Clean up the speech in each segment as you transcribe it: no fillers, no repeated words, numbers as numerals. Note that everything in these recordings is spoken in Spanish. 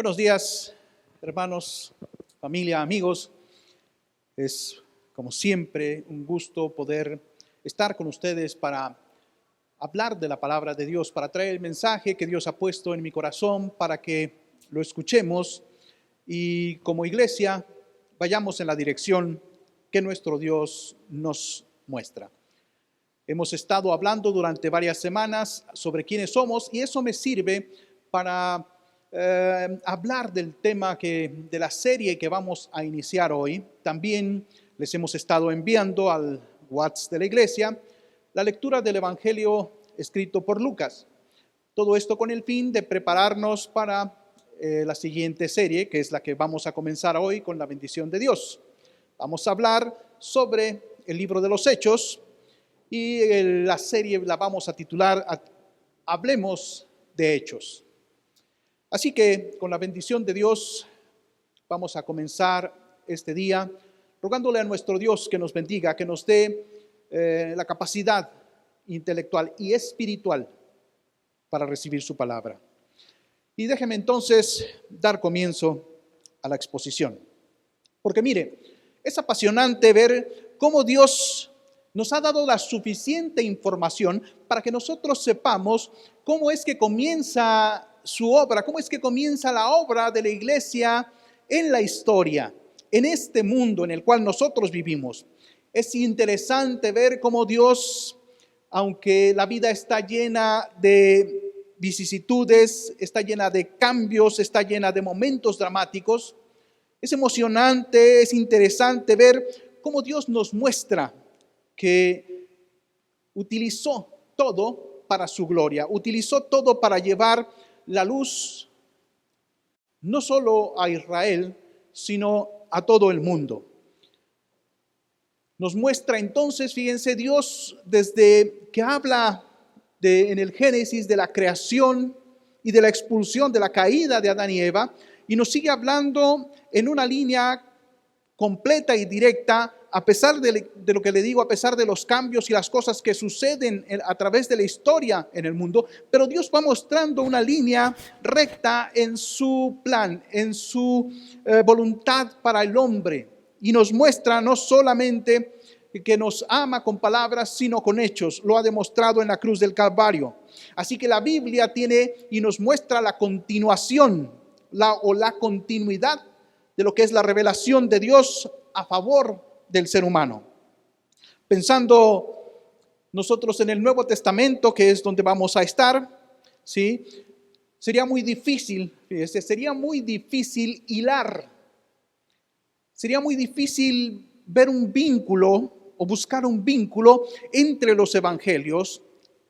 Buenos días, hermanos, familia, amigos. Es, como siempre, un gusto poder estar con ustedes para hablar de la palabra de Dios, para traer el mensaje que Dios ha puesto en mi corazón, para que lo escuchemos y como iglesia vayamos en la dirección que nuestro Dios nos muestra. Hemos estado hablando durante varias semanas sobre quiénes somos y eso me sirve para hablar del tema de la serie que vamos a iniciar hoy. También les hemos estado enviando al WhatsApp de la iglesia la lectura del Evangelio escrito por Lucas. Todo esto con el fin de prepararnos para la siguiente serie, que es la que vamos a comenzar hoy con la bendición de Dios. Vamos a hablar sobre el libro de los Hechos y la serie la vamos a titular Hablemos de Hechos. Así que con la bendición de Dios vamos a comenzar este día rogándole a nuestro Dios que nos bendiga, que nos dé la capacidad intelectual y espiritual para recibir su palabra. Y déjeme entonces dar comienzo a la exposición. Porque mire, es apasionante ver cómo Dios nos ha dado la suficiente información para que nosotros sepamos cómo es que comienza su obra, cómo es que comienza la obra de la iglesia en la historia, en este mundo en el cual nosotros vivimos. Es interesante ver cómo Dios, aunque la vida está llena de vicisitudes, está llena de cambios, está llena de momentos dramáticos, es emocionante, es interesante ver cómo Dios nos muestra que utilizó todo para su gloria, utilizó todo para llevar la luz no solo a Israel, sino a todo el mundo. Nos muestra entonces, fíjense, Dios desde que habla en el Génesis de la creación y de la expulsión, de la caída de Adán y Eva, y nos sigue hablando en una línea completa y directa, a pesar de lo que le digo, a pesar de los cambios y las cosas que suceden a través de la historia en el mundo, pero Dios va mostrando una línea recta en su plan, en su voluntad para el hombre, y nos muestra no solamente que nos ama con palabras, sino con hechos. Lo ha demostrado en la cruz del Calvario. Así que la Biblia tiene y nos muestra la continuación, la continuidad de lo que es la revelación de Dios a favor del ser humano. Pensando nosotros en el Nuevo Testamento, que es donde vamos a estar, ¿sí? Sería muy difícil hilar, sería muy difícil ver un vínculo o buscar un vínculo entre los evangelios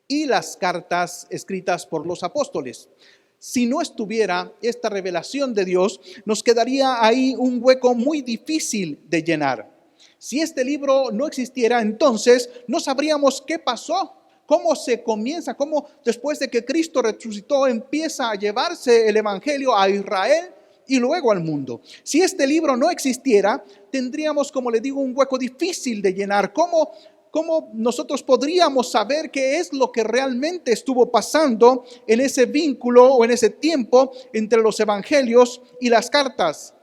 y las cartas escritas por los apóstoles. Si no estuviera esta revelación de Dios, nos quedaría ahí un hueco muy difícil de llenar. Si este libro no existiera, entonces no sabríamos qué pasó, cómo se comienza, cómo después de que Cristo resucitó empieza a llevarse el evangelio a Israel y luego al mundo. Si este libro no existiera, tendríamos, como le digo, un hueco difícil de llenar. ¿Cómo nosotros podríamos saber qué es lo que realmente estuvo pasando en ese vínculo o en ese tiempo entre los evangelios y las cartas?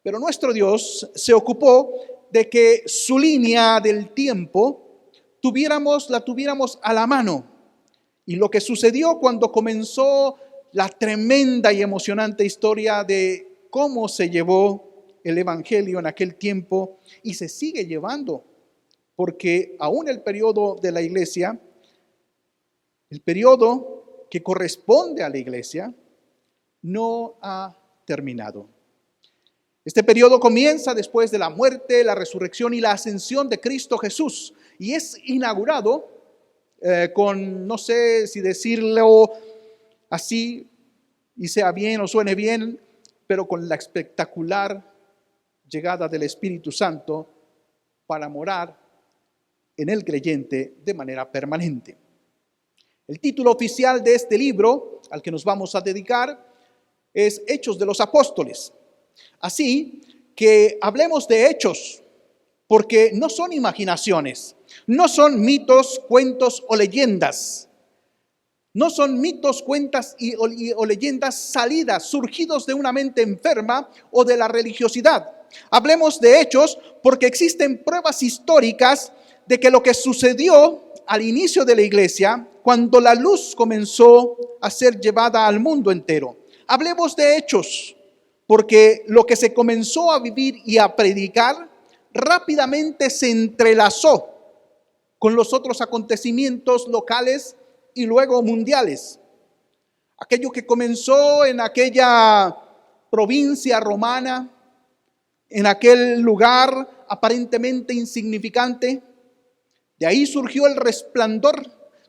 Pero nuestro Dios se ocupó de que su línea del tiempo la tuviéramos a la mano. Y lo que sucedió cuando comenzó la tremenda y emocionante historia de cómo se llevó el evangelio en aquel tiempo y se sigue llevando. Porque aún el periodo de la iglesia, el periodo que corresponde a la iglesia, no ha terminado. Este periodo comienza después de la muerte, la resurrección y la ascensión de Cristo Jesús. Y es inaugurado con, no sé si decirlo así y sea bien o suene bien, pero con la espectacular llegada del Espíritu Santo para morar en el creyente de manera permanente. El título oficial de este libro, al que nos vamos a dedicar, es Hechos de los Apóstoles. Así que hablemos de hechos, porque no son imaginaciones, no son mitos, cuentos o leyendas. No son mitos, cuentas o leyendas salidas, surgidos de una mente enferma o de la religiosidad. Hablemos de hechos porque existen pruebas históricas de que lo que sucedió al inicio de la iglesia, cuando la luz comenzó a ser llevada al mundo entero. Hablemos de hechos, porque lo que se comenzó a vivir y a predicar rápidamente se entrelazó con los otros acontecimientos locales y luego mundiales. Aquello que comenzó en aquella provincia romana, en aquel lugar aparentemente insignificante, de ahí surgió el resplandor,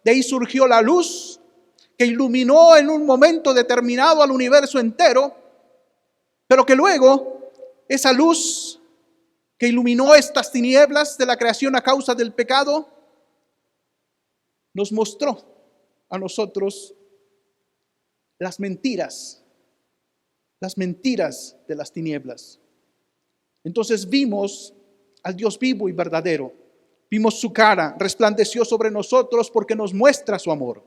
de ahí surgió la luz que iluminó en un momento determinado al universo entero, pero que luego esa luz que iluminó estas tinieblas de la creación a causa del pecado, nos mostró a nosotros las mentiras de las tinieblas. Entonces vimos al Dios vivo y verdadero. Vimos su cara, resplandeció sobre nosotros porque nos muestra su amor.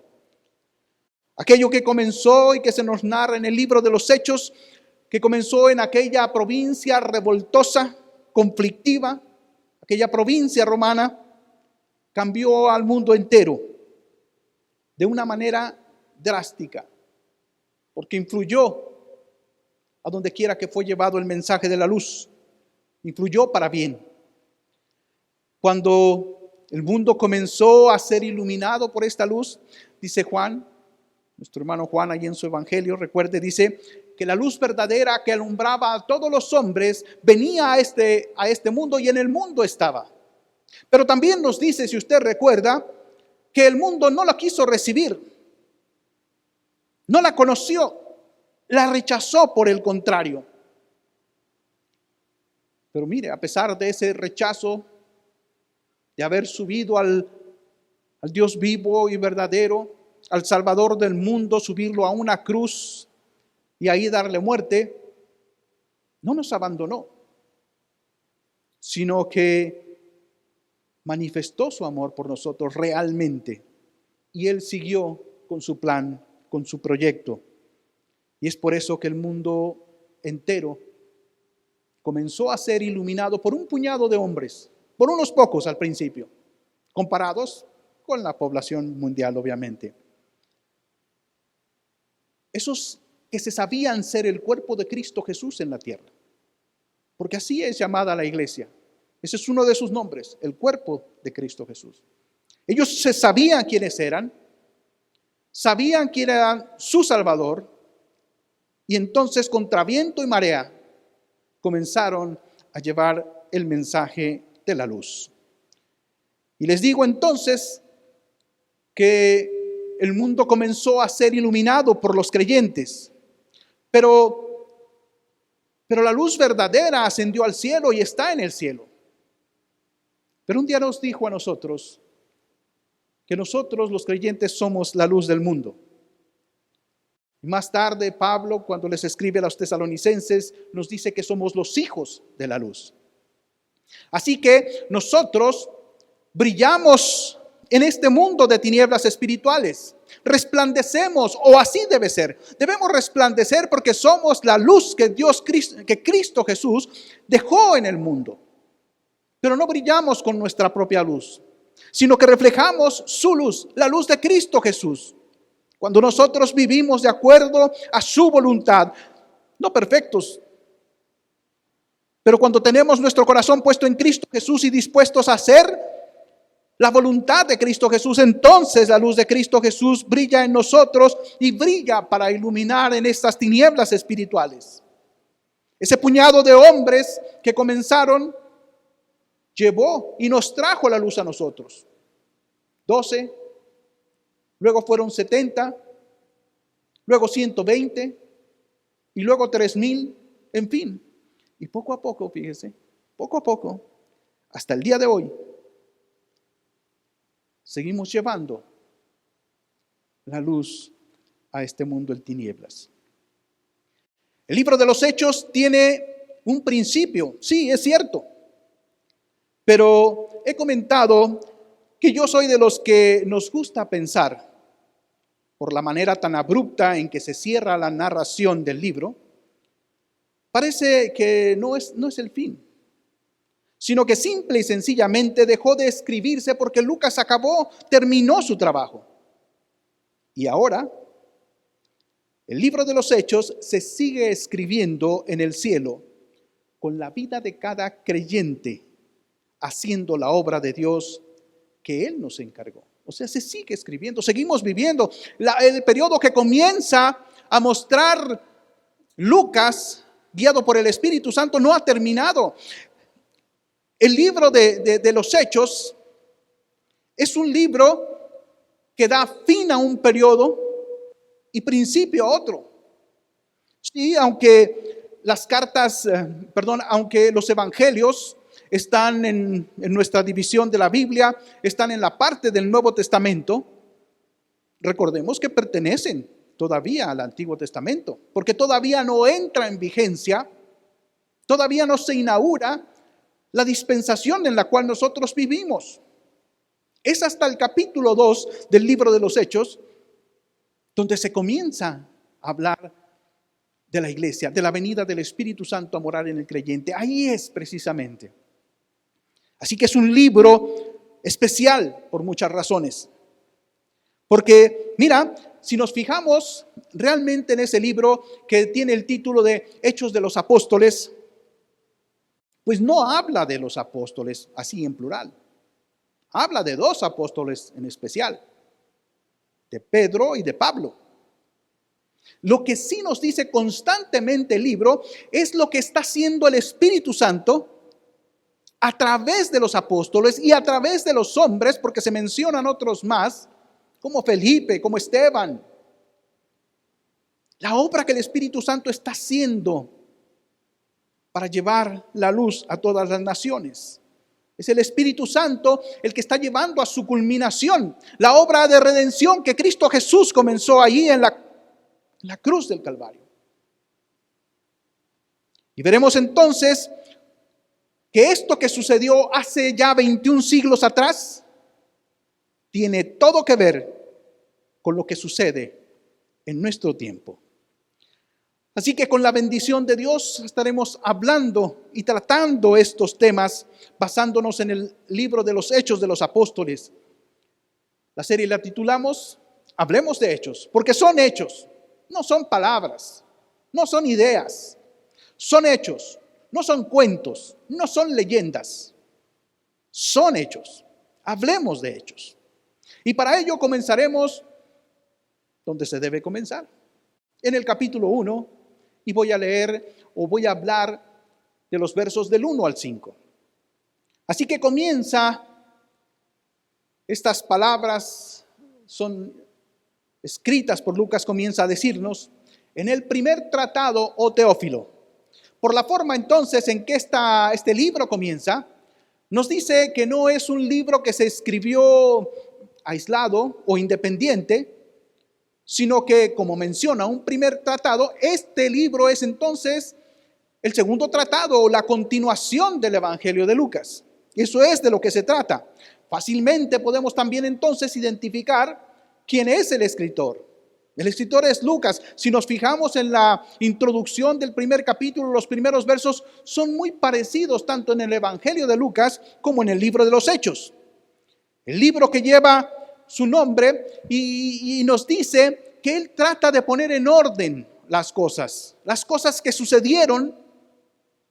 Aquello que comenzó y que se nos narra en el libro de los Hechos, que comenzó en aquella provincia revoltosa, conflictiva, aquella provincia romana, cambió al mundo entero de una manera drástica, porque influyó a donde quiera que fue llevado el mensaje de la luz, influyó para bien. Cuando el mundo comenzó a ser iluminado por esta luz, dice Juan, nuestro hermano Juan allí en su evangelio, recuerde, dice que la luz verdadera que alumbraba a todos los hombres venía a este mundo y en el mundo estaba. Pero también nos dice, si usted recuerda, que el mundo no la quiso recibir, no la conoció, la rechazó por el contrario. Pero mire, a pesar de ese rechazo, de haber subido al Dios vivo y verdadero, al Salvador del mundo, subirlo a una cruz y ahí darle muerte, no nos abandonó, sino que manifestó su amor por nosotros realmente. Y Él siguió con su plan, con su proyecto. Y es por eso que el mundo entero comenzó a ser iluminado por un puñado de hombres, por unos pocos al principio, comparados con la población mundial, obviamente. Esos que se sabían ser el cuerpo de Cristo Jesús en la tierra, porque así es llamada la iglesia. Ese es uno de sus nombres, el cuerpo de Cristo Jesús. Ellos se sabían quiénes eran, sabían quién era su Salvador, y entonces contra viento y marea comenzaron a llevar el mensaje de la luz. Y les digo entonces que el mundo comenzó a ser iluminado por los creyentes, pero la luz verdadera ascendió al cielo y está en el cielo. Pero un día nos dijo a nosotros que nosotros los creyentes somos la luz del mundo. Y más tarde Pablo, cuando les escribe a los tesalonicenses, nos dice que somos los hijos de la luz. Así que nosotros brillamos en este mundo de tinieblas espirituales. Resplandecemos, o así debe ser. Debemos resplandecer porque somos la luz que Cristo Jesús dejó en el mundo. Pero no brillamos con nuestra propia luz, sino que reflejamos su luz, la luz de Cristo Jesús. Cuando nosotros vivimos de acuerdo a su voluntad, no perfectos, pero cuando tenemos nuestro corazón puesto en Cristo Jesús y dispuestos a hacer la voluntad de Cristo Jesús, entonces la luz de Cristo Jesús brilla en nosotros y brilla para iluminar en estas tinieblas espirituales. Ese puñado de hombres que comenzaron llevó y nos trajo la luz a nosotros. 12, luego fueron 70, luego 120 y luego 3000, en fin. Y poco a poco, fíjese, poco a poco, hasta el día de hoy, seguimos llevando la luz a este mundo en tinieblas. El libro de los Hechos tiene un principio, sí, es cierto. Pero he comentado que yo soy de los que nos gusta pensar por la manera tan abrupta en que se cierra la narración del libro, parece que no es el fin, sino que simple y sencillamente dejó de escribirse porque Lucas terminó su trabajo. Y ahora, el libro de los Hechos se sigue escribiendo en el cielo con la vida de cada creyente, haciendo la obra de Dios que Él nos encargó. O sea, se sigue escribiendo, seguimos viviendo. El periodo que comienza a mostrar Lucas, guiado por el Espíritu Santo, no ha terminado. El libro de los Hechos es un libro que da fin a un periodo y principio a otro. Sí, aunque aunque los evangelios están en nuestra división de la Biblia, están en la parte del Nuevo Testamento, recordemos que pertenecen todavía al Antiguo Testamento, porque todavía no entra en vigencia, todavía no se inaugura la dispensación en la cual nosotros vivimos. Es hasta el capítulo 2 del libro de los Hechos donde se comienza a hablar de la iglesia, de la venida del Espíritu Santo a morar en el creyente. Ahí es precisamente. Así que es un libro especial por muchas razones. Porque, mira, si nos fijamos realmente en ese libro que tiene el título de Hechos de los Apóstoles, pues no habla de los apóstoles así en plural. Habla de dos apóstoles en especial, de Pedro y de Pablo. Lo que sí nos dice constantemente el libro es lo que está haciendo el Espíritu Santo a través de los apóstoles y a través de los hombres, porque se mencionan otros más, como Felipe, como Esteban. La obra que el Espíritu Santo está haciendo para llevar la luz a todas las naciones. Es el Espíritu Santo el que está llevando a su culminación la obra de redención que Cristo Jesús comenzó allí en la cruz del Calvario. Y veremos entonces que esto que sucedió hace ya 21 siglos atrás tiene todo que ver con lo que sucede en nuestro tiempo. Así que con la bendición de Dios estaremos hablando y tratando estos temas basándonos en el libro de los Hechos de los Apóstoles. La serie la titulamos Hablemos de Hechos, porque son hechos, no son palabras, no son ideas, son hechos, no son cuentos, no son leyendas, son hechos. Hablemos de hechos. Y para ello comenzaremos donde se debe comenzar, en el capítulo 1. Y voy a hablar de los versos del 1 al 5. Así que comienza, estas palabras son escritas por Lucas, comienza a decirnos, en el primer tratado, oh Teófilo. Por la forma entonces en que este libro comienza, nos dice que no es un libro que se escribió aislado o independiente, sino que, como menciona un primer tratado, este libro es entonces el segundo tratado o la continuación del Evangelio de Lucas. Eso es de lo que se trata. Fácilmente podemos también entonces identificar quién es el escritor. El escritor es Lucas. Si nos fijamos en la introducción del primer capítulo, los primeros versos son muy parecidos tanto en el Evangelio de Lucas como en el libro de los Hechos. El libro que lleva su nombre y nos dice que él trata de poner en orden las cosas que sucedieron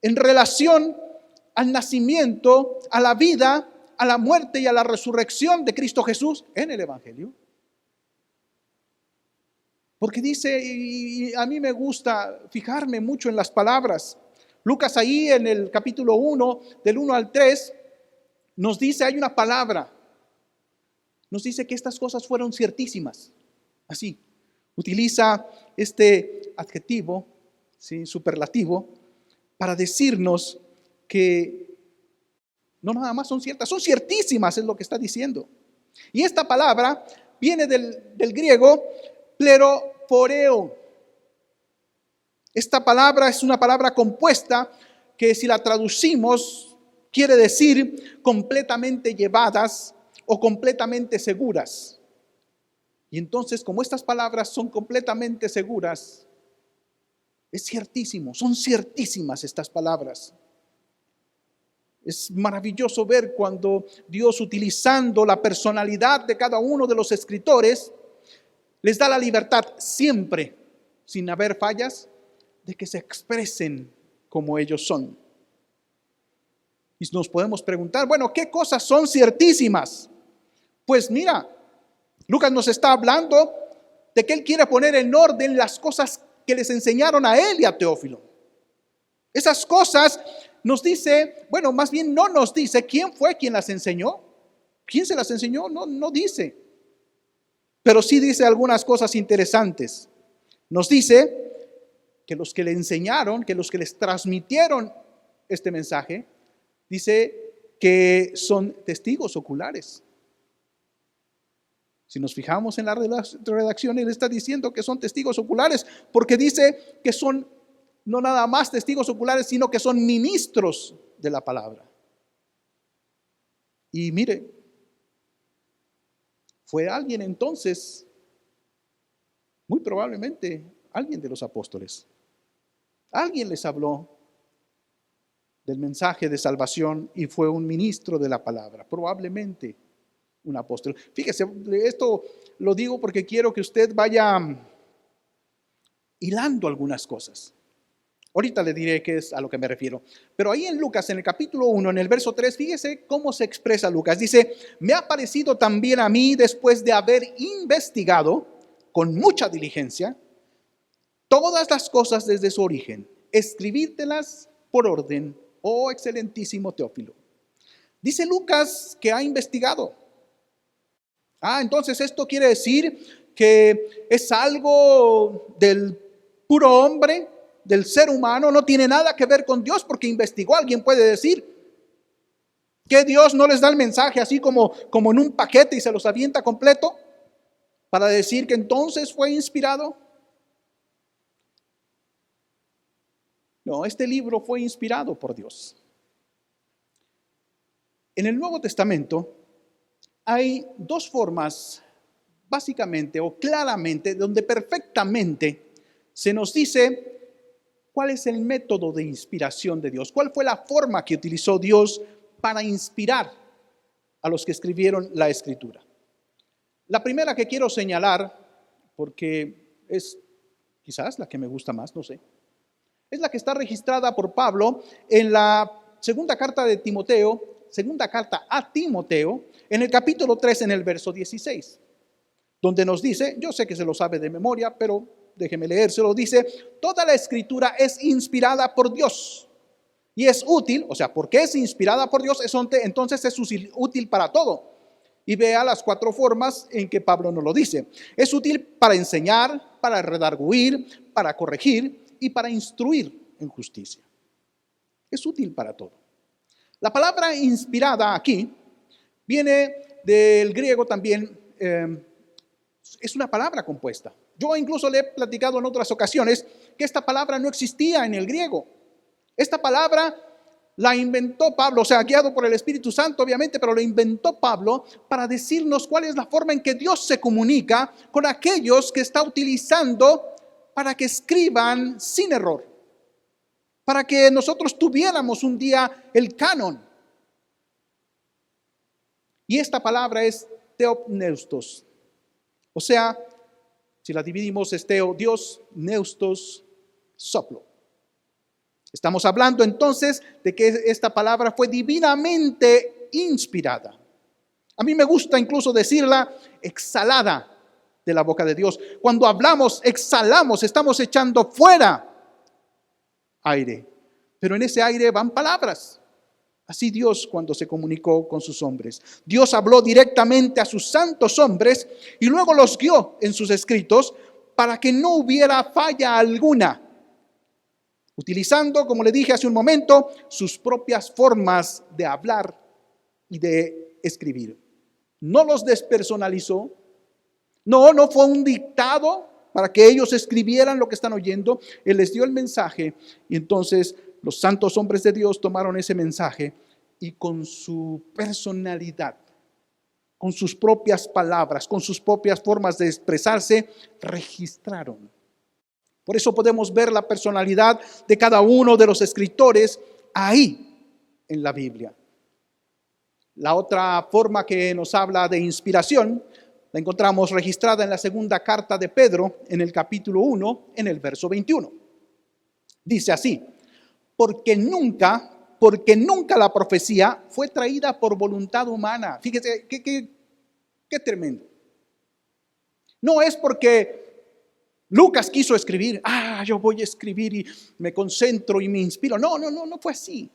en relación al nacimiento, a la vida, a la muerte y a la resurrección de Cristo Jesús en el Evangelio. Porque dice, y a mí me gusta fijarme mucho en las palabras. Lucas ahí en el capítulo 1, del 1 al 3, nos dice, hay una palabra. Nos dice que estas cosas fueron ciertísimas. Así, utiliza este adjetivo, ¿sí?, superlativo, para decirnos que no nada más son ciertas, son ciertísimas, es lo que está diciendo. Y esta palabra viene del griego plerophoreo. Esta palabra es una palabra compuesta que si la traducimos quiere decir completamente llevadas o completamente seguras. Y entonces, como estas palabras son completamente seguras, es ciertísimo, son ciertísimas estas palabras. Es maravilloso ver cuando Dios, utilizando la personalidad de cada uno de los escritores, les da la libertad siempre, sin haber fallas, de que se expresen como ellos son. Y nos podemos preguntar, bueno, ¿qué cosas son ciertísimas? Pues mira, Lucas nos está hablando de que él quiere poner en orden las cosas que les enseñaron a él y a Teófilo. Esas cosas nos dice, bueno, más bien no nos dice quién fue quien las enseñó. ¿Quién se las enseñó? No dice. Pero sí dice algunas cosas interesantes. Nos dice que los que le enseñaron, que los que les transmitieron este mensaje, dice que son testigos oculares. Si nos fijamos en la redacción, él está diciendo que son testigos oculares, porque dice que son no nada más testigos oculares, sino que son ministros de la palabra. Y mire, fue alguien entonces, muy probablemente alguien de los apóstoles. Alguien les habló del mensaje de salvación y fue un ministro de la palabra, probablemente un apóstol. Fíjese, esto lo digo porque quiero que usted vaya hilando algunas cosas. Ahorita le diré qué es a lo que me refiero. Pero ahí en Lucas, en el capítulo 1, en el verso 3, fíjese cómo se expresa Lucas. Dice, me ha parecido también a mí, después de haber investigado con mucha diligencia todas las cosas desde su origen, escribírtelas por orden, oh excelentísimo Teófilo. Dice Lucas que ha investigado. Entonces esto quiere decir que es algo del puro hombre, del ser humano, no tiene nada que ver con Dios porque investigó. Alguien puede decir que Dios no les da el mensaje así como en un paquete y se los avienta completo para decir que entonces fue inspirado. No, este libro fue inspirado por Dios. En el Nuevo Testamento hay dos formas, básicamente o claramente, donde perfectamente se nos dice cuál es el método de inspiración de Dios, cuál fue la forma que utilizó Dios para inspirar a los que escribieron la Escritura. La primera que quiero señalar, porque es quizás la que me gusta más, no sé, es la que está registrada por Pablo en la segunda carta a Timoteo, en el capítulo 3, en el verso 16, donde nos dice, yo sé que se lo sabe de memoria, pero déjeme leérselo, dice, toda la Escritura es inspirada por Dios y es útil, o sea, porque es inspirada por Dios, entonces es útil para todo. Y vea las 4 formas en que Pablo nos lo dice. Es útil para enseñar, para redarguir, para corregir y para instruir en justicia. Es útil para todo. La palabra inspirada aquí viene del griego también, es una palabra compuesta. Yo incluso le he platicado en otras ocasiones que esta palabra no existía en el griego. Esta palabra la inventó Pablo, o sea, guiado por el Espíritu Santo, obviamente, pero la inventó Pablo para decirnos cuál es la forma en que Dios se comunica con aquellos que está utilizando para que escriban sin error, para que nosotros tuviéramos un día el canon. Y esta palabra es theopneustos, o sea, si la dividimos es teo, Dios, neustos, soplo. Estamos hablando entonces de que esta palabra fue divinamente inspirada. A mí me gusta incluso decirla exhalada de la boca de Dios. Cuando hablamos, exhalamos, estamos echando fuera aire. Pero en ese aire van palabras. Así Dios cuando se comunicó con sus hombres. Dios habló directamente a sus santos hombres y luego los guió en sus escritos para que no hubiera falla alguna, utilizando, como le dije hace un momento, sus propias formas de hablar y de escribir. No los despersonalizó, no fue un dictado para que ellos escribieran lo que están oyendo. Él les dio el mensaje y entonces los santos hombres de Dios tomaron ese mensaje y con su personalidad con sus propias palabras, con sus propias formas de expresarse, registraron. Por eso podemos ver la personalidad de cada uno de los escritores ahí en la Biblia. La otra forma que nos habla de inspiración la encontramos registrada en la segunda carta de Pedro, en el capítulo 1, en el verso 21. Dice así: porque nunca la profecía fue traída por voluntad humana. Fíjese, qué tremendo. No es porque Lucas quiso escribir, yo voy a escribir y me concentro y me inspiro. No fue así.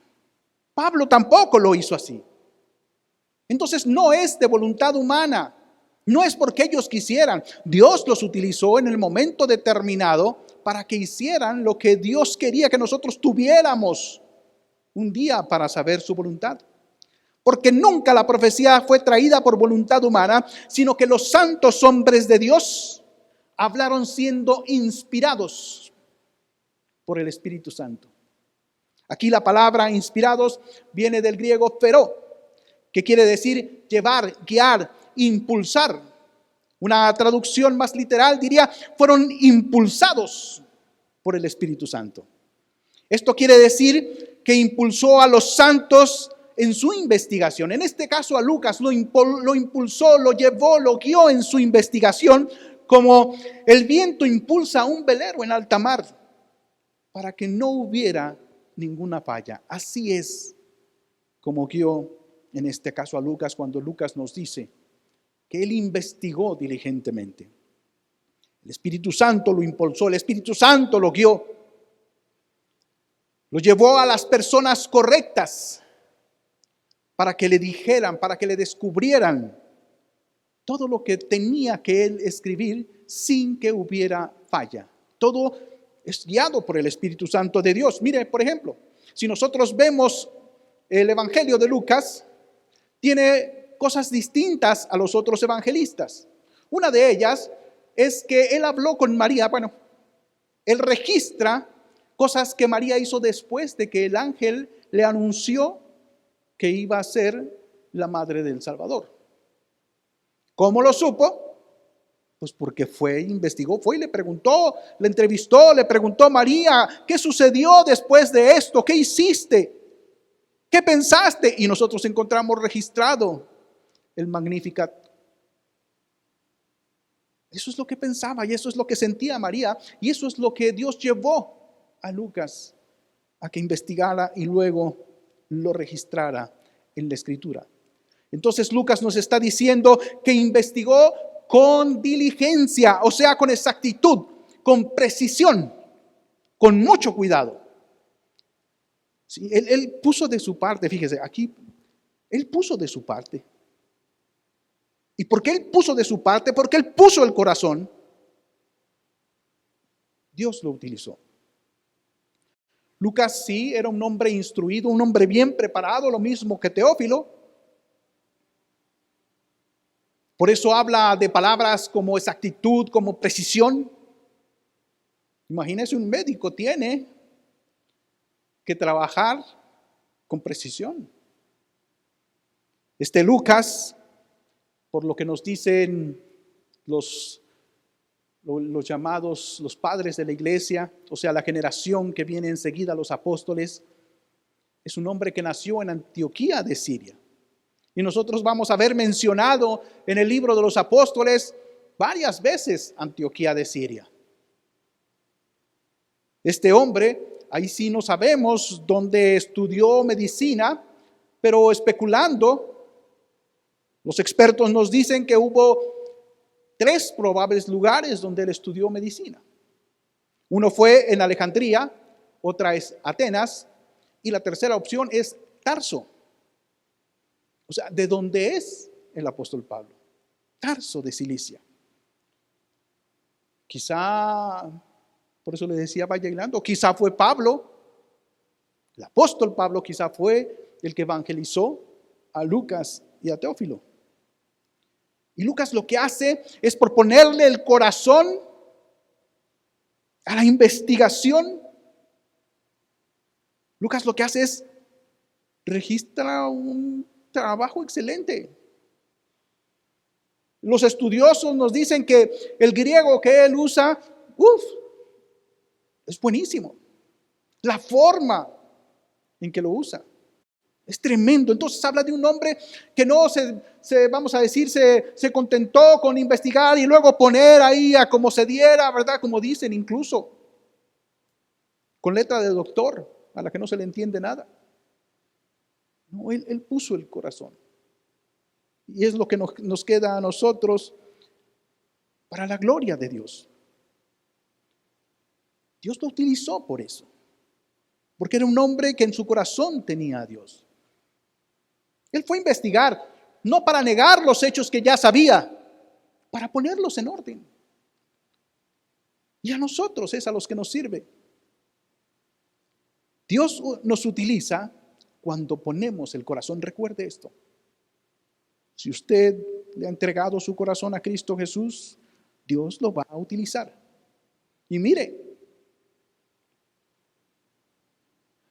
Pablo tampoco lo hizo así. Entonces no es de voluntad humana. No es porque ellos quisieran. Dios los utilizó en el momento determinado para que hicieran lo que Dios quería que nosotros tuviéramos un día para saber su voluntad. Porque nunca la profecía fue traída por voluntad humana, sino que los santos hombres de Dios hablaron siendo inspirados por el Espíritu Santo. Aquí la palabra inspirados viene del griego phero, que quiere decir llevar, guiar, impulsar. Una traducción más literal diría, fueron impulsados por el Espíritu Santo. Esto quiere decir que impulsó a los santos en su investigación. En este caso a Lucas lo impulsó, lo llevó, lo guió en su investigación, como el viento impulsa un velero en alta mar para que no hubiera ninguna falla. Así es como guió en este caso a Lucas, cuando Lucas nos dice que él investigó diligentemente. El Espíritu Santo lo impulsó, el Espíritu Santo lo guió, lo llevó a las personas correctas para que le dijeran, para que le descubrieran todo lo que tenía que él escribir sin que hubiera falla. Todo es guiado por el Espíritu Santo de Dios. Mire, por ejemplo, si nosotros vemos el Evangelio de Lucas, tiene cosas distintas a los otros evangelistas. Una de ellas es que él habló con María. Bueno, él registra cosas que María hizo después de que el ángel le anunció que iba a ser la madre del Salvador. ¿Cómo lo supo? Pues porque investigó, y le preguntó, le entrevistó, le preguntó a María, ¿qué sucedió después de esto? ¿Qué hiciste? ¿Qué pensaste? Y nosotros encontramos registrado el Magnificat. Eso es lo que pensaba y eso es lo que sentía María, y eso es lo que Dios llevó a Lucas a que investigara y luego lo registrara en la Escritura. Entonces Lucas nos está diciendo que investigó con diligencia, o sea, con exactitud, con precisión, con mucho cuidado. Sí, él puso de su parte, fíjese, aquí, él puso de su parte. ¿Y por qué él puso de su parte? Porque él puso el corazón. Dios lo utilizó. Lucas sí era un hombre instruido, un hombre bien preparado, lo mismo que Teófilo. Por eso habla de palabras como exactitud, como precisión. Imagínese, un médico tiene que trabajar con precisión. Lucas, por lo que nos dicen los llamados, los padres de la iglesia, o sea, la generación que viene enseguida a los apóstoles, es un hombre que nació en Antioquía de Siria. Y nosotros vamos a ver mencionado en el libro de los apóstoles varias veces Antioquía de Siria. Este hombre, ahí sí no sabemos dónde estudió medicina, pero especulando, los expertos nos dicen que hubo 3 probables lugares donde él estudió medicina. Uno fue en Alejandría, otra es Atenas, y la tercera opción es Tarso. O sea, ¿de dónde es el apóstol Pablo? Tarso de Cilicia. Quizá, por eso le decía, vaya hilando, quizá fue Pablo, el apóstol Pablo, quizá fue el que evangelizó a Lucas y a Teófilo. Y Lucas lo que hace es por ponerle el corazón a la investigación. Lucas lo que hace es registra un trabajo excelente. Los estudiosos nos dicen que el griego que él usa, es buenísimo. La forma en que lo usa es tremendo. Entonces habla de un hombre que no vamos a decir, se contentó con investigar y luego poner ahí a como se diera, ¿verdad? Como dicen incluso, con letra de doctor, a la que no se le entiende nada. No, él puso el corazón. Y es lo que nos queda a nosotros para la gloria de Dios. Dios lo utilizó por eso. Porque era un hombre que en su corazón tenía a Dios. Él fue a investigar, no para negar los hechos que ya sabía, para ponerlos en orden. Y a nosotros es a los que nos sirve. Dios nos utiliza cuando ponemos el corazón. Recuerde esto. Si usted le ha entregado su corazón a Cristo Jesús, Dios lo va a utilizar. Y mire,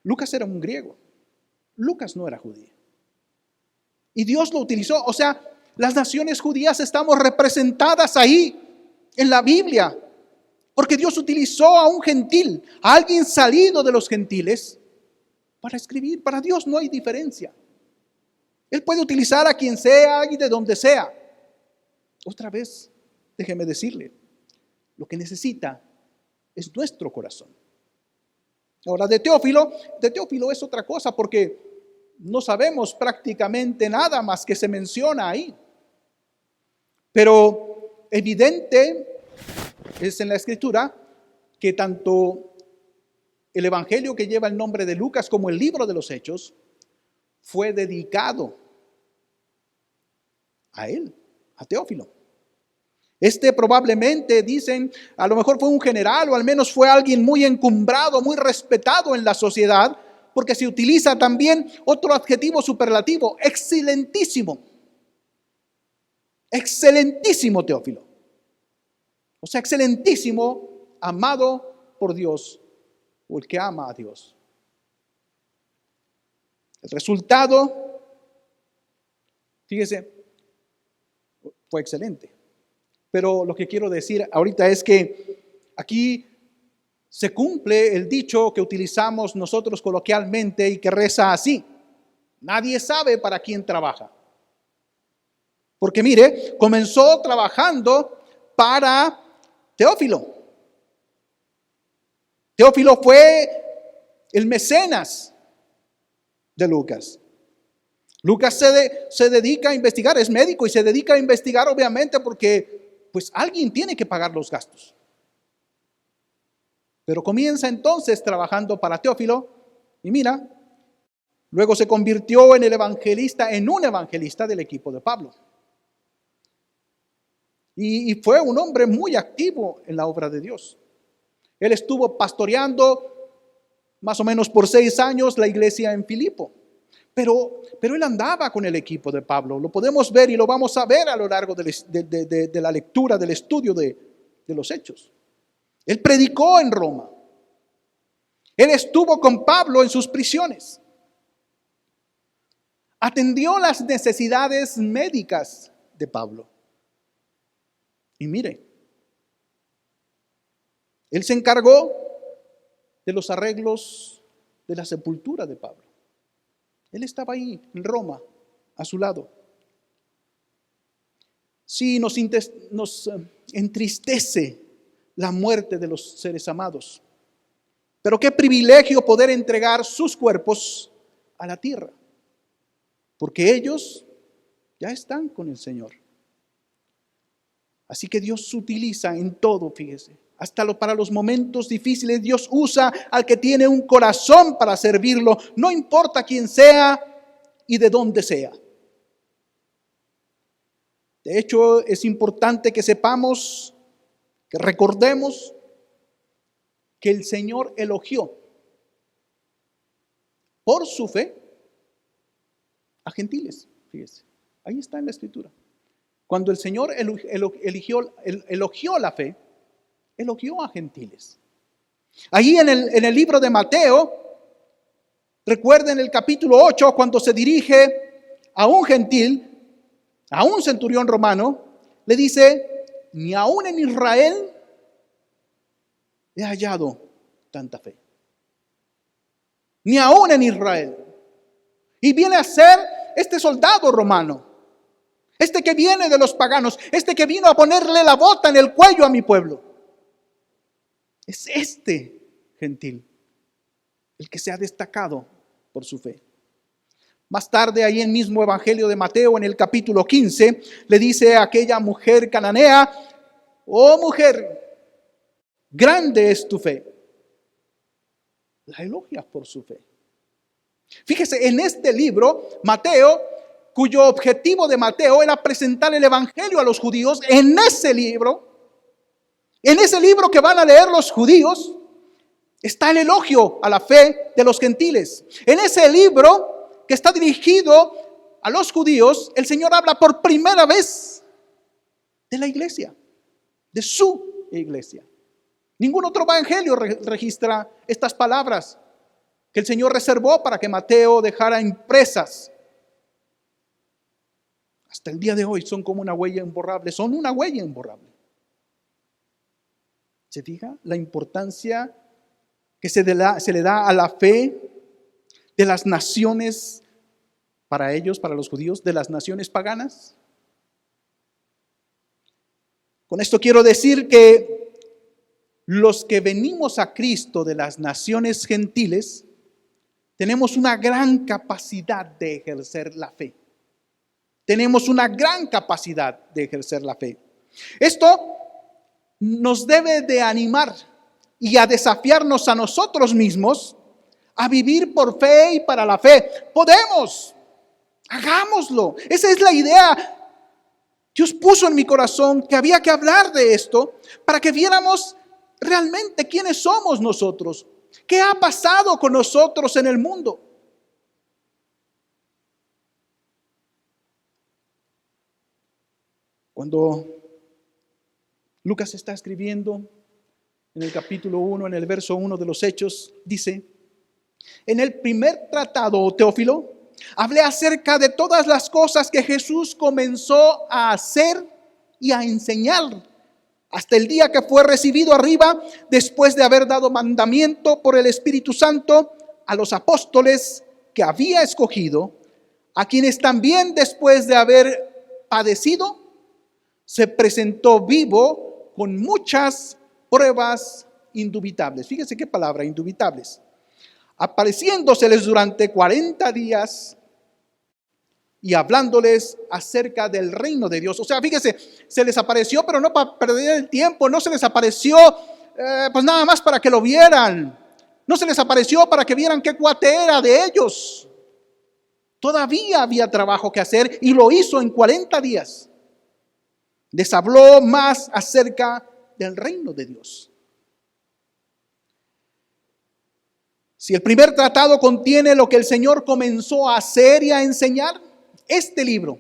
Lucas era un griego. Lucas no era judío. Y Dios lo utilizó. O sea, las naciones judías estamos representadas ahí en la Biblia. Porque Dios utilizó a un gentil, a alguien salido de los gentiles, para escribir. Para Dios no hay diferencia. Él puede utilizar a quien sea y de donde sea. Otra vez, déjeme decirle, lo que necesita es nuestro corazón. Ahora, de Teófilo es otra cosa porque no sabemos prácticamente nada más que se menciona ahí. Pero evidente es en la Escritura que tanto el evangelio que lleva el nombre de Lucas como el libro de los Hechos fue dedicado a él, a Teófilo. Probablemente dicen, a lo mejor fue un general o al menos fue alguien muy encumbrado, muy respetado en la sociedad, porque se utiliza también otro adjetivo superlativo, excelentísimo. Excelentísimo Teófilo. O sea, excelentísimo, amado por Dios, o el que ama a Dios. El resultado, fíjese, fue excelente. Pero lo que quiero decir ahorita es que aquí se cumple el dicho que utilizamos nosotros coloquialmente y que reza así: nadie sabe para quién trabaja. Porque mire, comenzó trabajando para Teófilo. Teófilo fue el mecenas de Lucas. Lucas se dedica a investigar, es médico y se dedica a investigar obviamente porque pues alguien tiene que pagar los gastos. Pero comienza entonces trabajando para Teófilo y mira, luego se convirtió en un evangelista del equipo de Pablo. Y fue un hombre muy activo en la obra de Dios. Él estuvo pastoreando más o menos por 6 años la iglesia en Filipo. Pero él andaba con el equipo de Pablo. Lo podemos ver y lo vamos a ver a lo largo de la lectura, del estudio de los Hechos. Él predicó en Roma. Él estuvo con Pablo en sus prisiones. Atendió las necesidades médicas de Pablo. Y mire, él se encargó de los arreglos de la sepultura de Pablo. Él estaba ahí en Roma, a su lado. Sí, nos entristece la muerte de los seres amados. Pero qué privilegio poder entregar sus cuerpos a la tierra. Porque ellos ya están con el Señor. Así que Dios utiliza en todo, fíjese. Hasta para los momentos difíciles, Dios usa al que tiene un corazón para servirlo. No importa quién sea y de dónde sea. De hecho, es importante que sepamos, que recordemos que el Señor elogió por su fe a gentiles. Fíjese, ahí está en la Escritura. Cuando el Señor elogió la fe, elogió a gentiles. Allí en el libro de Mateo, recuerden el capítulo 8, cuando se dirige a un gentil, a un centurión romano, le dice, ni aún en Israel he hallado tanta fe. Ni aún en Israel. Y viene a ser este soldado romano, este que viene de los paganos, este que vino a ponerle la bota en el cuello a mi pueblo. Es este gentil el que se ha destacado por su fe. Más tarde, ahí en el mismo Evangelio de Mateo, en el capítulo 15, le dice a aquella mujer cananea, oh mujer, grande es tu fe. La elogia por su fe. Fíjese, en este libro, Mateo, cuyo objetivo de Mateo era presentar el Evangelio a los judíos, en ese libro que van a leer los judíos, está el elogio a la fe de los gentiles. En ese libro que está dirigido a los judíos, el Señor habla por primera vez de la iglesia, de su iglesia. Ningún otro evangelio registra estas palabras que el Señor reservó para que Mateo dejara impresas. Hasta el día de hoy son como una huella imborrable, son una huella imborrable. ¿Se fija la importancia que se le da a la fe de las naciones, para ellos, para los judíos, de las naciones paganas? Con esto quiero decir que los que venimos a Cristo de las naciones gentiles, tenemos una gran capacidad de ejercer la fe. Tenemos una gran capacidad de ejercer la fe. Esto nos debe de animar y a desafiarnos a nosotros mismos a vivir por fe y para la fe. Podemos, hagámoslo. Esa es la idea. Dios puso en mi corazón que había que hablar de esto para que viéramos realmente quiénes somos nosotros. ¿Qué ha pasado con nosotros en el mundo? Cuando Lucas está escribiendo en el capítulo 1, en el verso 1 de los Hechos, dice, en el primer tratado, Teófilo, hablé acerca de todas las cosas que Jesús comenzó a hacer y a enseñar hasta el día que fue recibido arriba, después de haber dado mandamiento por el Espíritu Santo a los apóstoles que había escogido, a quienes también después de haber padecido, se presentó vivo con muchas pruebas indubitables. Fíjense qué palabra, indubitables. Apareciéndoseles durante 40 días y hablándoles acerca del reino de Dios. O sea, fíjense, se les apareció, pero no para perder el tiempo, no se les apareció pues nada más para que lo vieran. No se les apareció para que vieran qué cuate era de ellos. Todavía había trabajo que hacer y lo hizo en 40 días. Les habló más acerca del reino de Dios. Si el primer tratado contiene lo que el Señor comenzó a hacer y a enseñar, este libro,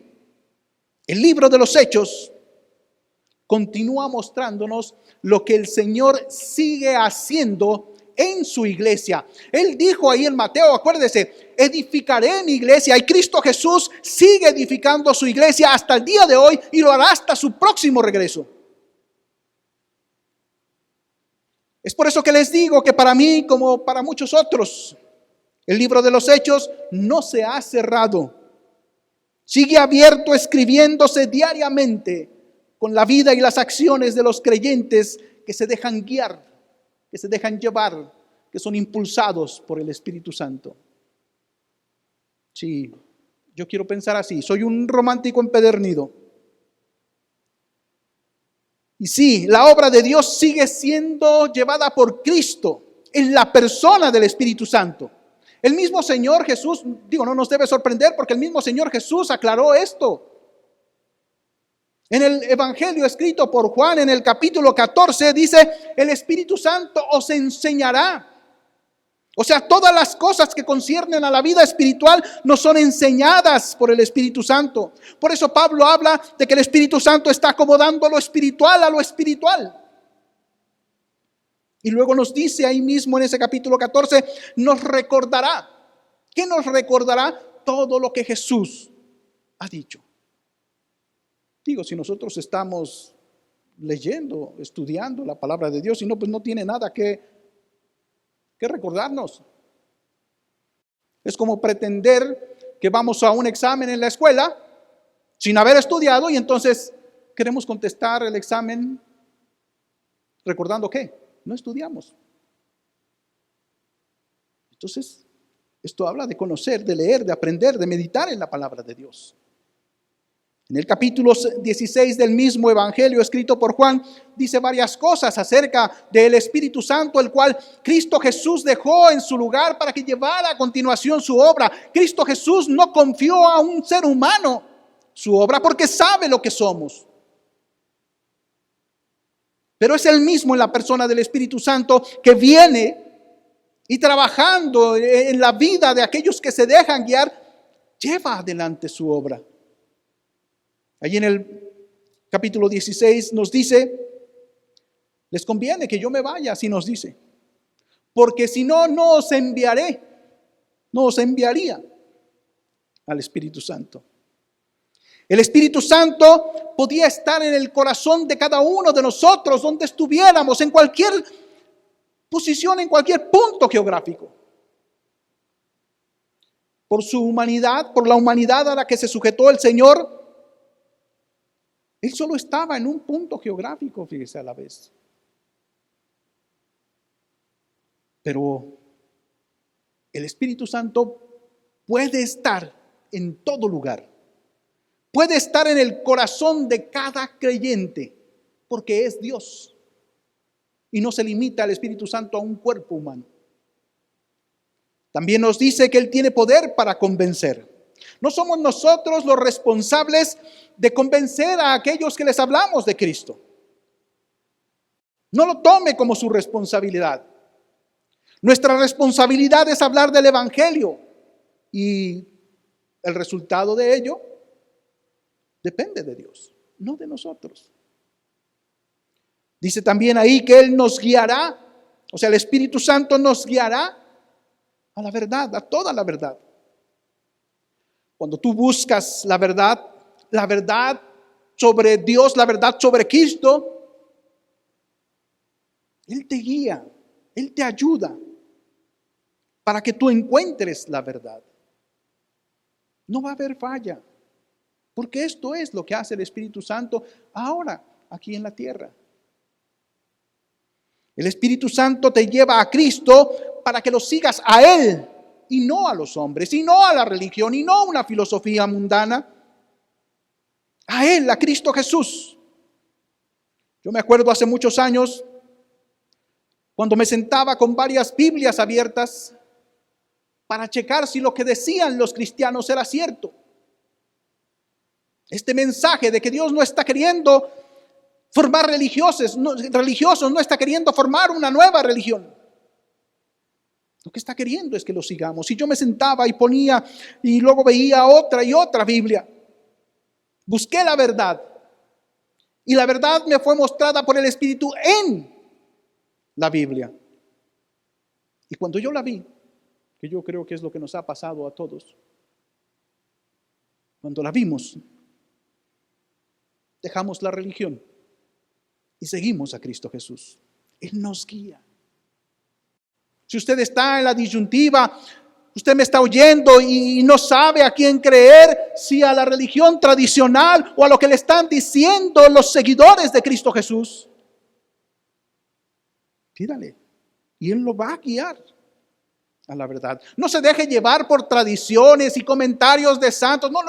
el libro de los Hechos, continúa mostrándonos lo que el Señor sigue haciendo en su iglesia. Él dijo ahí en Mateo, acuérdese, edificaré mi iglesia, y Cristo Jesús sigue edificando su iglesia hasta el día de hoy y lo hará hasta su próximo regreso. Es por eso que les digo que para mí, como para muchos otros, el libro de los Hechos no se ha cerrado. Sigue abierto, escribiéndose diariamente con la vida y las acciones de los creyentes que se dejan guiar, que se dejan llevar, que son impulsados por el Espíritu Santo. Sí, yo quiero pensar así, soy un romántico empedernido. Y sí, la obra de Dios sigue siendo llevada por Cristo en la persona del Espíritu Santo. El mismo Señor Jesús, no nos debe sorprender porque el mismo Señor Jesús aclaró esto. En el Evangelio escrito por Juan en el capítulo 14 dice, el Espíritu Santo os enseñará. O sea, todas las cosas que conciernen a la vida espiritual nos son enseñadas por el Espíritu Santo. Por eso Pablo habla de que el Espíritu Santo está acomodando lo espiritual a lo espiritual. Y luego nos dice ahí mismo en ese capítulo 14, nos recordará. ¿Qué nos recordará? Todo lo que Jesús ha dicho. Digo, si nosotros estamos leyendo, estudiando la palabra de Dios, y no, pues no tiene nada que recordarnos. Es como pretender que vamos a un examen en la escuela sin haber estudiado y entonces queremos contestar el examen recordando que no estudiamos. Entonces, esto habla de conocer, de leer, de aprender, de meditar en la palabra de Dios. En el capítulo 16 del mismo Evangelio escrito por Juan, dice varias cosas acerca del Espíritu Santo, el cual Cristo Jesús dejó en su lugar para que llevara a continuación su obra. Cristo Jesús no confió a un ser humano su obra porque sabe lo que somos. Pero es Él mismo en la persona del Espíritu Santo que viene y trabajando en la vida de aquellos que se dejan guiar, lleva adelante su obra. Allí en el capítulo 16 nos dice, les conviene que yo me vaya, así nos dice, porque si no, no os enviaría al Espíritu Santo. El Espíritu Santo podía estar en el corazón de cada uno de nosotros, donde estuviéramos, en cualquier posición, en cualquier punto geográfico. Por su humanidad, por la humanidad a la que se sujetó el Señor, Él solo estaba en un punto geográfico, fíjese, a la vez. Pero el Espíritu Santo puede estar en todo lugar. Puede estar en el corazón de cada creyente, porque es Dios. Y no se limita el Espíritu Santo a un cuerpo humano. También nos dice que Él tiene poder para convencer. No somos nosotros los responsables de convencer a aquellos que les hablamos de Cristo. No lo tome como su responsabilidad. Nuestra responsabilidad es hablar del Evangelio y el resultado de ello depende de Dios, no de nosotros. Dice también ahí que Él nos guiará, o sea, el Espíritu Santo nos guiará a la verdad, a toda la verdad. Cuando tú buscas la verdad sobre Dios, la verdad sobre Cristo, Él te guía, Él te ayuda para que tú encuentres la verdad. No va a haber falla, porque esto es lo que hace el Espíritu Santo ahora, aquí en la tierra. El Espíritu Santo te lleva a Cristo para que lo sigas a Él y no a los hombres, y no a la religión, y no a una filosofía mundana. A Él, a Cristo Jesús. Yo me acuerdo hace muchos años, cuando me sentaba con varias Biblias abiertas para checar si lo que decían los cristianos era cierto. Este mensaje de que Dios no está queriendo formar religiosos, no está queriendo formar una nueva religión. Lo que está queriendo es que lo sigamos. Y yo me sentaba y ponía y luego veía otra y otra Biblia. Busqué la verdad. Y la verdad me fue mostrada por el Espíritu en la Biblia. Y cuando yo la vi, que yo creo que es lo que nos ha pasado a todos, cuando la vimos, dejamos la religión y seguimos a Cristo Jesús. Él nos guía. Si usted está en la disyuntiva, usted me está oyendo y no sabe a quién creer, si a la religión tradicional o a lo que le están diciendo los seguidores de Cristo Jesús, pídale y Él lo va a guiar a la verdad. No se deje llevar por tradiciones y comentarios de santos. No.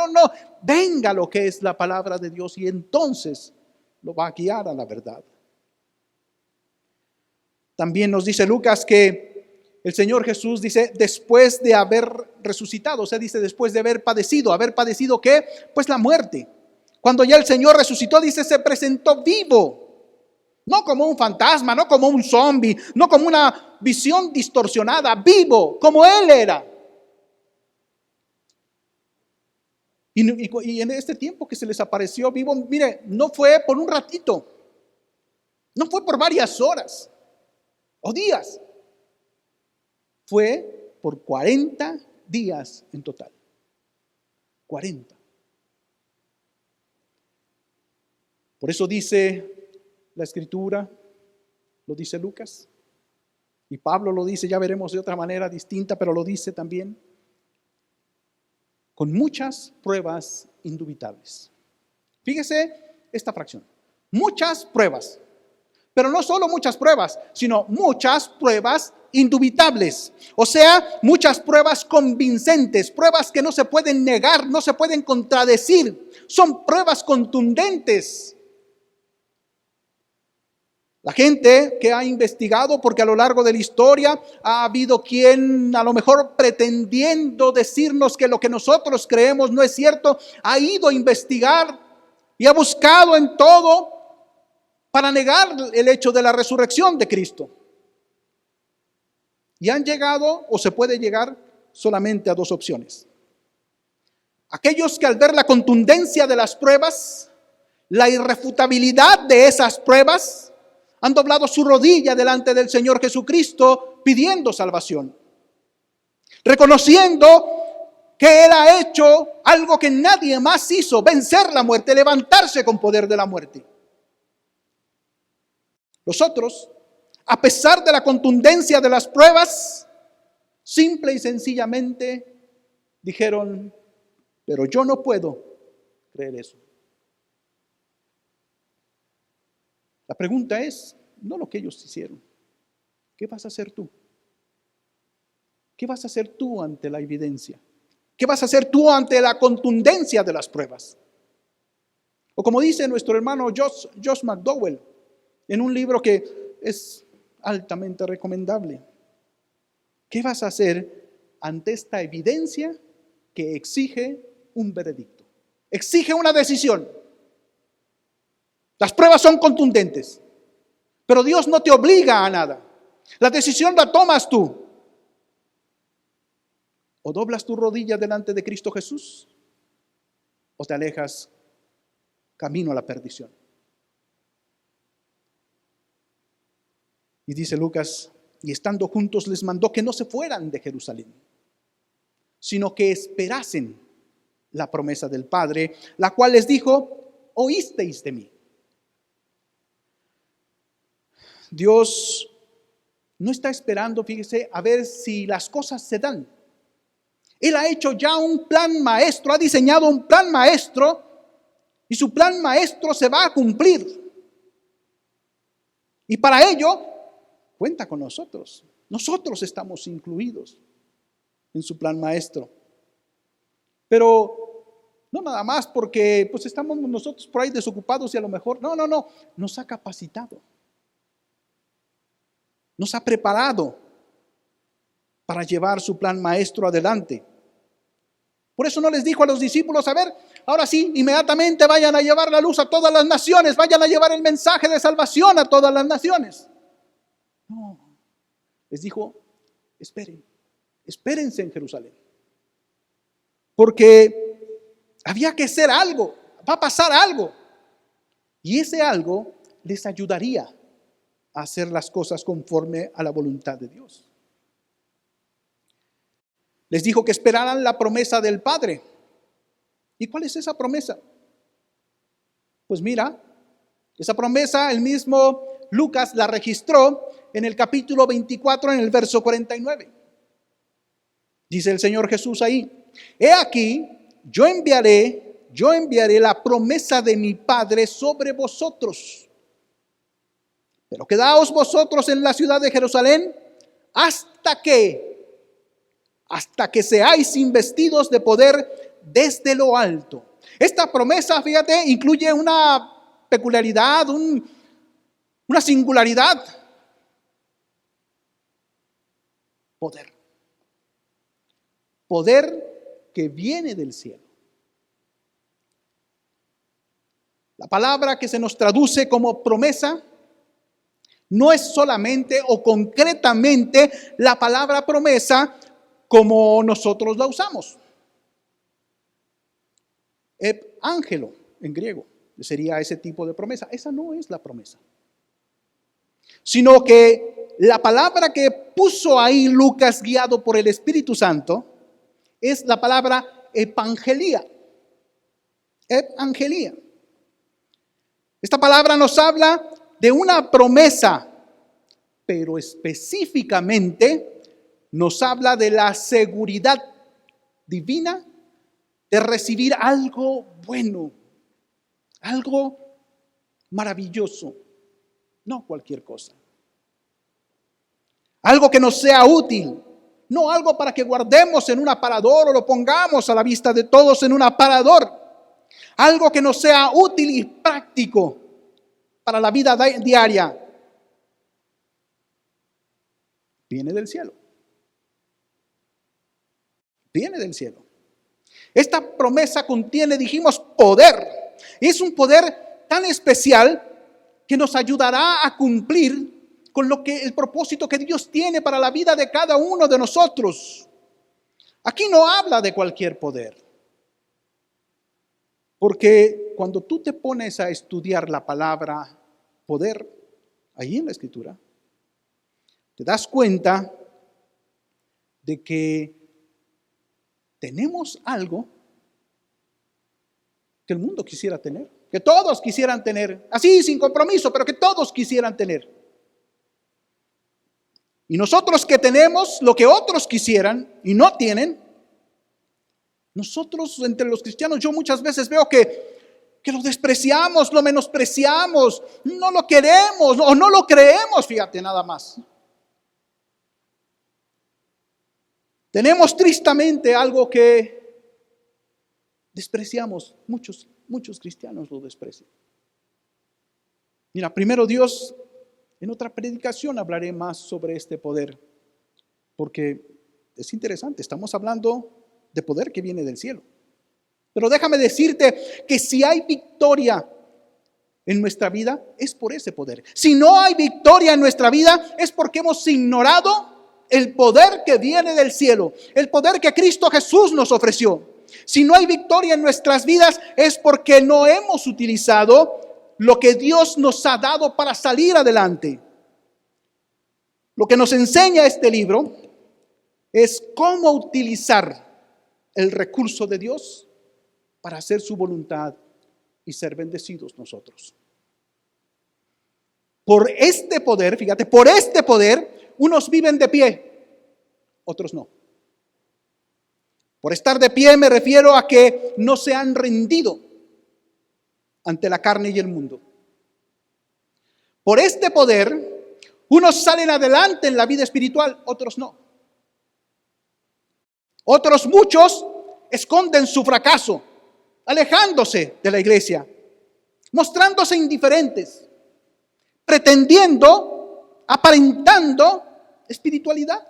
Venga lo que es la palabra de Dios y entonces lo va a guiar a la verdad. También nos dice Lucas que el Señor Jesús dice, después de haber resucitado, o sea, dice después de haber padecido ¿qué? Pues la muerte. Cuando ya el Señor resucitó, dice, se presentó vivo. No como un fantasma, no como un zombie, no como una visión distorsionada, vivo, como Él era. Y en este tiempo que se les apareció vivo, mire, no fue por un ratito, no fue por varias horas o días. Fue por 40 días en total. 40. Por eso dice la Escritura, lo dice Lucas, y Pablo lo dice, ya veremos de otra manera distinta, pero lo dice también, con muchas pruebas indubitables. Fíjese esta fracción, muchas pruebas, pero no solo muchas pruebas, sino muchas pruebas indubitables. O sea, muchas pruebas convincentes, pruebas que no se pueden negar, no se pueden contradecir, son pruebas contundentes. La gente que ha investigado, porque a lo largo de la historia ha habido quien a lo mejor pretendiendo decirnos que lo que nosotros creemos no es cierto, ha ido a investigar y ha buscado en todo para negar el hecho de la resurrección de Cristo. Y han llegado, o se puede llegar, solamente a dos opciones. Aquellos que al ver la contundencia de las pruebas, la irrefutabilidad de esas pruebas, han doblado su rodilla delante del Señor Jesucristo pidiendo salvación, reconociendo que Él ha hecho algo que nadie más hizo, vencer la muerte, levantarse con poder de la muerte. Los otros, a pesar de la contundencia de las pruebas, simple y sencillamente dijeron, pero yo no puedo creer eso. La pregunta es, no lo que ellos hicieron. ¿Qué vas a hacer tú? ¿Qué vas a hacer tú ante la evidencia? ¿Qué vas a hacer tú ante la contundencia de las pruebas? O como dice nuestro hermano Josh McDowell, en un libro que es altamente recomendable. ¿Qué vas a hacer ante esta evidencia que exige un veredicto? Exige una decisión. Las pruebas son contundentes, pero Dios no te obliga a nada. La decisión la tomas tú. O doblas tu rodilla delante de Cristo Jesús, o te alejas camino a la perdición. Y dice Lucas, y estando juntos les mandó que no se fueran de Jerusalén, sino que esperasen la promesa del Padre, la cual les dijo, oísteis de mí. Dios no está esperando, fíjese, a ver si las cosas se dan. Él ha hecho ya un plan maestro, ha diseñado un plan maestro y su plan maestro se va a cumplir. Y para ello cuenta con nosotros. Nosotros estamos incluidos en su plan maestro. Pero no nada más porque pues estamos nosotros por ahí desocupados y a lo mejor, no, nos ha capacitado. Nos ha preparado para llevar su plan maestro adelante. Por eso no les dijo a los discípulos, a ver, ahora sí, inmediatamente vayan a llevar la luz a todas las naciones, vayan a llevar el mensaje de salvación a todas las naciones. No, les dijo, espérense en Jerusalén. Porque había que hacer algo, va a pasar algo. Y ese algo les ayudaría a hacer las cosas conforme a la voluntad de Dios. Les dijo que esperaran la promesa del Padre. ¿Y cuál es esa promesa? Pues mira, esa promesa el mismo Lucas la registró en el capítulo 24, en el verso 49. Dice el Señor Jesús ahí, he aquí, yo enviaré la promesa de mi Padre sobre vosotros. Pero quedaos vosotros en la ciudad de Jerusalén hasta que seáis investidos de poder desde lo alto. Esta promesa, fíjate, incluye una peculiaridad, una singularidad. Poder. Poder que viene del cielo. La palabra que se nos traduce como promesa no es solamente o concretamente la palabra promesa como nosotros la usamos. Ángelo en griego sería ese tipo de promesa. Esa no es la promesa. Sino que la palabra que puso ahí Lucas guiado por el Espíritu Santo es la palabra evangelía. Evangelía. Esta palabra nos habla de una promesa, pero específicamente nos habla de la seguridad divina de recibir algo bueno, algo maravilloso, no cualquier cosa. Algo que nos sea útil, no algo para que guardemos en un aparador o lo pongamos a la vista de todos en un aparador. Algo que nos sea útil y práctico para la vida diaria. Viene del cielo. Viene del cielo. Esta promesa contiene, dijimos, poder. Y es un poder tan especial que nos ayudará a cumplir con el propósito que Dios tiene para la vida de cada uno de nosotros. Aquí no habla de cualquier poder. Porque cuando tú te pones a estudiar la palabra poder, ahí en la Escritura, te das cuenta de que tenemos algo que el mundo quisiera tener, que todos quisieran tener, así sin compromiso, pero que todos quisieran tener. Y nosotros que tenemos lo que otros quisieran y no tienen, nosotros entre los cristianos yo muchas veces veo que lo despreciamos, lo menospreciamos, no lo queremos o no lo creemos, fíjate nada más. Tenemos tristemente algo que despreciamos, muchos cristianos lo desprecian. Mira, primero Dios, en otra predicación hablaré más sobre este poder, porque es interesante, estamos hablando de poder que viene del cielo. Pero déjame decirte que si hay victoria en nuestra vida, es por ese poder. Si no hay victoria en nuestra vida, es porque hemos ignorado el poder que viene del cielo, el poder que Cristo Jesús nos ofreció. Si no hay victoria en nuestras vidas, es porque no hemos utilizado lo que Dios nos ha dado para salir adelante. Lo que nos enseña este libro es cómo utilizar el recurso de Dios para hacer su voluntad y ser bendecidos nosotros. Por este poder, fíjate, por este poder, unos viven de pie, otros no. Por estar de pie me refiero a que no se han rendido ante la carne y el mundo. Por este poder, unos salen adelante en la vida espiritual, otros no. Otros muchos esconden su fracaso, alejándose de la iglesia, mostrándose indiferentes, pretendiendo, aparentando espiritualidad.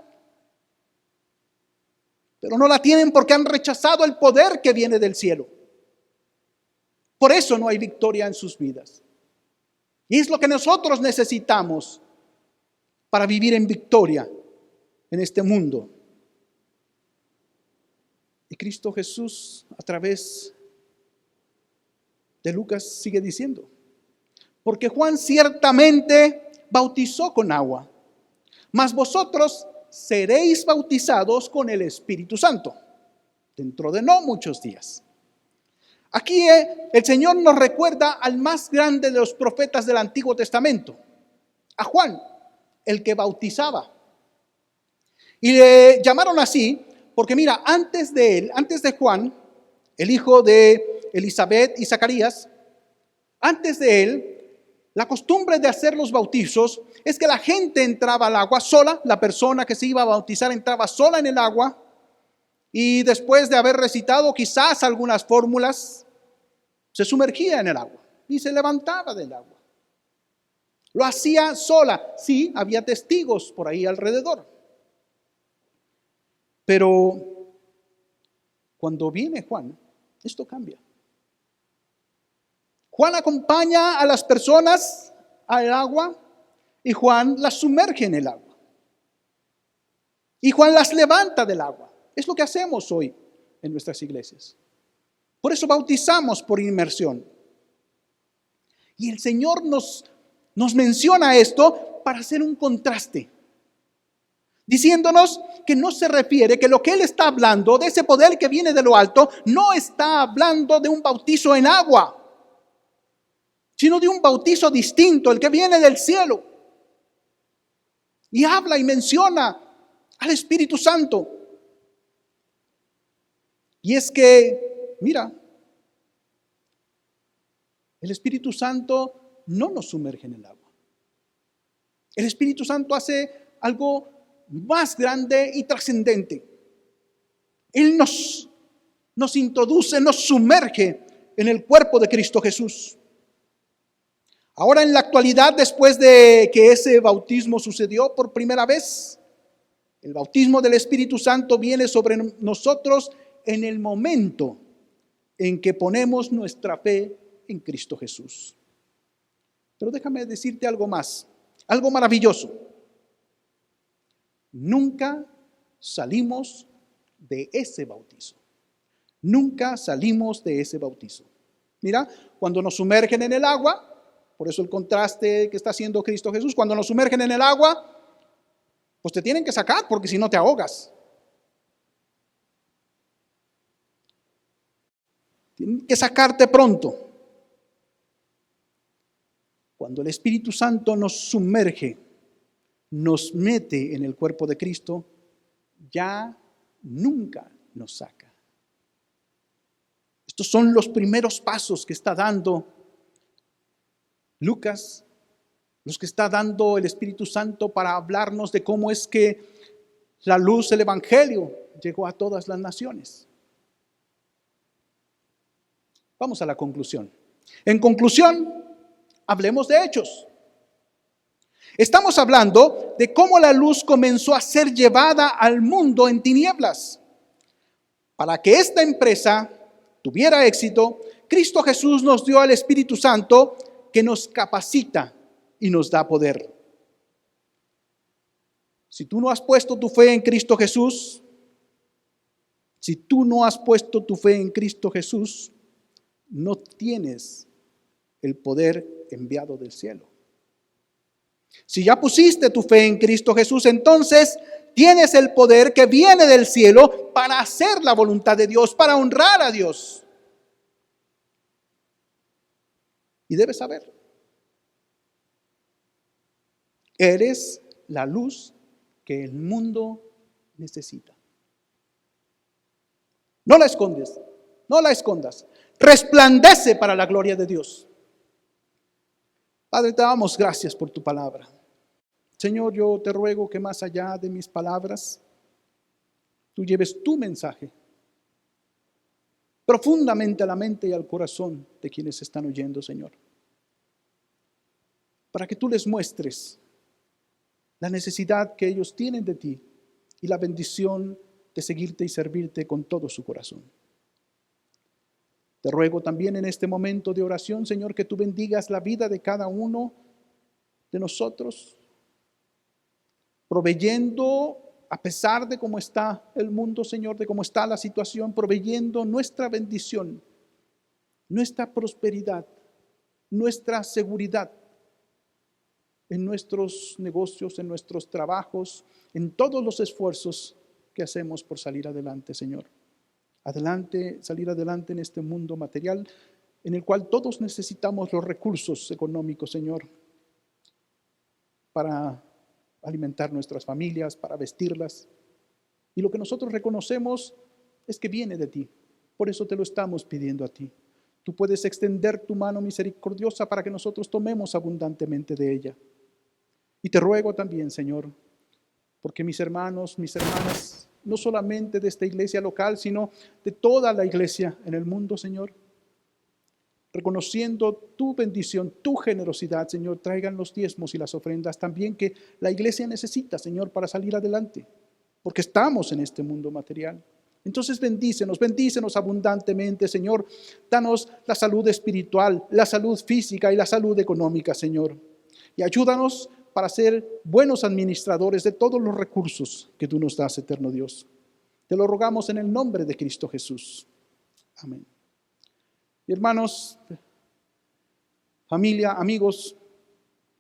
Pero no la tienen porque han rechazado el poder que viene del cielo. Por eso no hay victoria en sus vidas. Y es lo que nosotros necesitamos para vivir en victoria en este mundo. Y Cristo Jesús, a través de Lucas, sigue diciendo: porque Juan ciertamente bautizó con agua, mas vosotros seréis bautizados con el Espíritu Santo, dentro de no muchos días. Aquí el Señor nos recuerda al más grande de los profetas del Antiguo Testamento, a Juan, el que bautizaba. Y le llamaron así porque mira, antes de Juan, el hijo de Elizabeth y Zacarías, antes de él, la costumbre de hacer los bautizos es que la gente entraba al agua sola, la persona que se iba a bautizar entraba sola en el agua y después de haber recitado quizás algunas fórmulas, se sumergía en el agua y se levantaba del agua. Lo hacía sola, sí, había testigos por ahí alrededor. Pero cuando viene Juan, esto cambia. Juan acompaña a las personas al agua y Juan las sumerge en el agua. Y Juan las levanta del agua. Es lo que hacemos hoy en nuestras iglesias. Por eso bautizamos por inmersión. Y el Señor nos menciona esto para hacer un contraste, diciéndonos que no se refiere, que lo que Él está hablando, de ese poder que viene de lo alto, no está hablando de un bautizo en agua. sino de un bautizo distinto, el que viene del cielo. Y habla y menciona al Espíritu Santo. Y es que, mira, el Espíritu Santo no nos sumerge en el agua. El Espíritu Santo hace algo más grande y trascendente. Él nos introduce, nos sumerge en el cuerpo de Cristo Jesús. Ahora, en la actualidad, después de que ese bautismo sucedió por primera vez, el bautismo del Espíritu Santo viene sobre nosotros en el momento en que ponemos nuestra fe en Cristo Jesús. Pero déjame decirte algo más, algo maravilloso. Nunca salimos de ese bautizo. Nunca salimos de ese bautizo. Mira, cuando nos sumergen en el agua, por eso el contraste que está haciendo Cristo Jesús, cuando nos sumergen en el agua, pues te tienen que sacar porque si no te ahogas. Tienen que sacarte pronto. Cuando el Espíritu Santo nos sumerge, nos mete en el cuerpo de Cristo, ya nunca nos saca. Estos son los primeros pasos que está dando Lucas, los que está dando el Espíritu Santo para hablarnos de cómo es que la luz del Evangelio llegó a todas las naciones. Vamos a la conclusión. En conclusión, hablemos de hechos. Estamos hablando de cómo la luz comenzó a ser llevada al mundo en tinieblas. Para que esta empresa tuviera éxito, Cristo Jesús nos dio al Espíritu Santo que nos capacita y nos da poder. Si tú no has puesto tu fe en Cristo Jesús, no tienes el poder enviado del cielo. Si ya pusiste tu fe en Cristo Jesús, entonces tienes el poder que viene del cielo para hacer la voluntad de Dios, para honrar a Dios. Y debes saber, eres la luz que el mundo necesita. No la escondes, no la escondas. Resplandece para la gloria de Dios. Padre, te damos gracias por tu palabra. Señor, yo te ruego que más allá de mis palabras, tú lleves tu mensaje profundamente a la mente y al corazón de quienes están oyendo, Señor. Para que tú les muestres la necesidad que ellos tienen de ti y la bendición de seguirte y servirte con todo su corazón. Te ruego también en este momento de oración, Señor, que tú bendigas la vida de cada uno de nosotros, proveyendo, a pesar de cómo está el mundo, Señor, de cómo está la situación, proveyendo nuestra bendición, nuestra prosperidad, nuestra seguridad en nuestros negocios, en nuestros trabajos, en todos los esfuerzos que hacemos por salir adelante, Señor. Salir adelante en este mundo material en el cual todos necesitamos los recursos económicos, Señor, para alimentar nuestras familias, para vestirlas. Y lo que nosotros reconocemos es que viene de ti. Por eso te lo estamos pidiendo a ti. Tú puedes extender tu mano misericordiosa para que nosotros tomemos abundantemente de ella. Y te ruego también, Señor, porque mis hermanos, mis hermanas, no solamente de esta iglesia local, sino de toda la iglesia en el mundo, Señor, reconociendo tu bendición, tu generosidad, Señor, traigan los diezmos y las ofrendas también que la iglesia necesita, Señor, para salir adelante, porque estamos en este mundo material. Entonces bendícenos abundantemente, Señor. Danos la salud espiritual, la salud física y la salud económica, Señor. Y ayúdanos para ser buenos administradores de todos los recursos que tú nos das, eterno Dios. Te lo rogamos en el nombre de Cristo Jesús. Amén. Y hermanos, familia, amigos,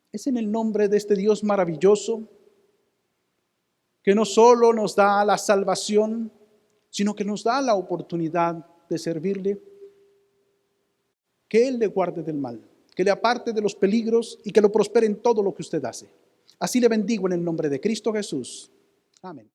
es en el nombre de este Dios maravilloso que no solo nos da la salvación, sino que nos da la oportunidad de servirle, que Él le guarde del mal, que le aparte de los peligros y que lo prospere en todo lo que usted hace. Así le bendigo en el nombre de Cristo Jesús. Amén.